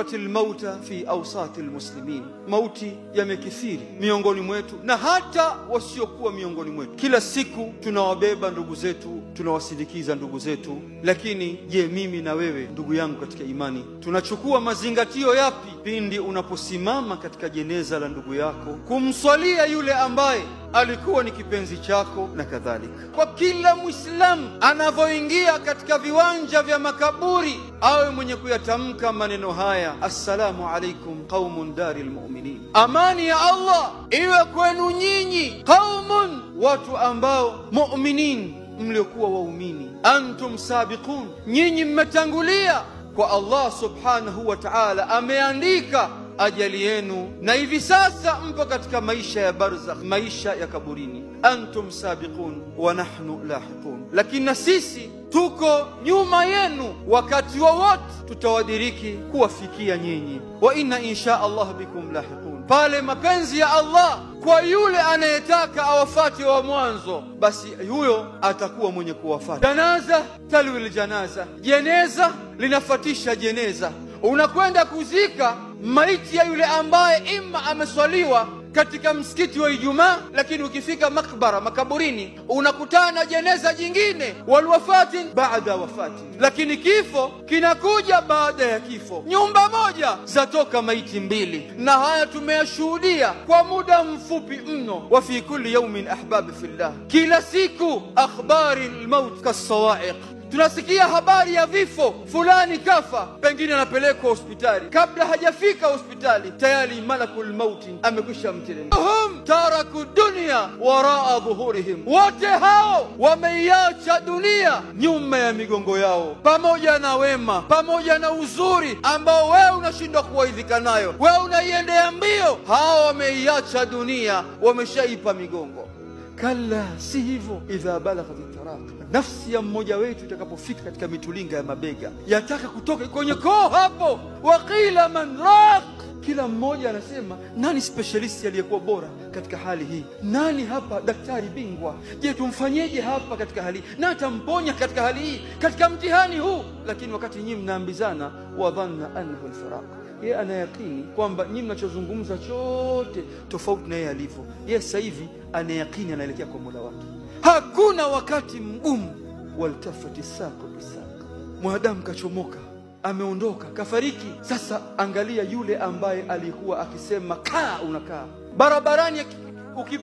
kathratil mauta fi awsatil muslimin, mauti yamekithiri miongoni mwetu na hata wasiokuwa miongoni mwetu. Kila siku tunawabeba ndugu zetu, tunawasindikiza ndugu zetu. Lakini je, mimi na wewe ndugu yangu katika imani, tunachukua mazingatio yapi pindi unaposimama katika jeneza la ndugu yako kumswalia yule ambaye alikuwa ni kipenzi chako na kadhalika? Kwa kila Muislamu anavyoingia katika viwanja vya makaburi awe mwenye kuyatamka maneno haya: assalamu alaikum qaumun daril mu'minin, amani ya Allah iwe kwenu nyinyi, qaumun, watu ambao, mu'minin, mliokuwa waumini, antum sabiqun, nyinyi mmetangulia kwa Allah subhanahu wa ta'ala, ameandika ajali yenu na hivi sasa mpo katika maisha ya barzakh, maisha ya kaburini. Antum sabiqun wa nahnu lahiqun, lakini sisi tuko nyuma yenu, wakati wowote tutawadiriki kuwafikia nyinyi. Wa inna insha Allah bikum lahiqun, pale mapenzi ya Allah kwa yule anayetaka awafate wa mwanzo, basi huyo atakuwa mwenye kuwafata. Janaza talwil janaza, jeneza linafatisha jeneza. Unakwenda kuzika maiti ya yule ambaye ima ameswaliwa katika msikiti wa Ijumaa, lakini ukifika makbara, makaburini, unakutana na jeneza jingine, walwafatin baada wafati, lakini kifo kinakuja baada ya kifo. Nyumba moja zatoka maiti mbili, na haya tumeyashuhudia kwa muda mfupi mno. Wa fi kulli yawmin ahbab fillah, kila siku akhbari almaut kasawa'iq, tunasikia habari ya vifo, fulani kafa, pengine anapelekwa hospitali, kabla hajafika hospitali tayari malakul mauti amekwisha mteremka. Hum taraku dunya waraa dhuhurihim, wote hao wameiacha dunia nyuma ya migongo yao, pamoja na wema, pamoja na uzuri ambao wewe unashindwa kuwaidhika nayo, wewe unaiendea mbio, hao wameiacha dunia, wameshaipa migongo. Kalla, si hivyo. Idha balaghat at-taraq, nafsi ya mmoja wetu itakapofika katika mitulinga ya mabega, yataka kutoka kwenye koo hapo, waqila man raq, kila mmoja anasema nani specialist aliyekuwa bora katika hali hii, nani hapa daktari bingwa, je tumfanyeje hapa katika hali, na tamponya katika hali hii, katika mtihani huu. Lakini wakati nyinyi mnaambizana wa dhanna annahu al-firaq, yeye anayakini kwamba nyinyi mnachozungumza chote tofauti na yeye alivyo. Yeye sasa hivi anayakini anaelekea kwa Mola wake. Hakuna wakati mgumu. Waltafati saqu bisaq, mwanadamu kachomoka, ameondoka, kafariki. Sasa angalia yule ambaye alikuwa akisema kaa, unakaa barabarani,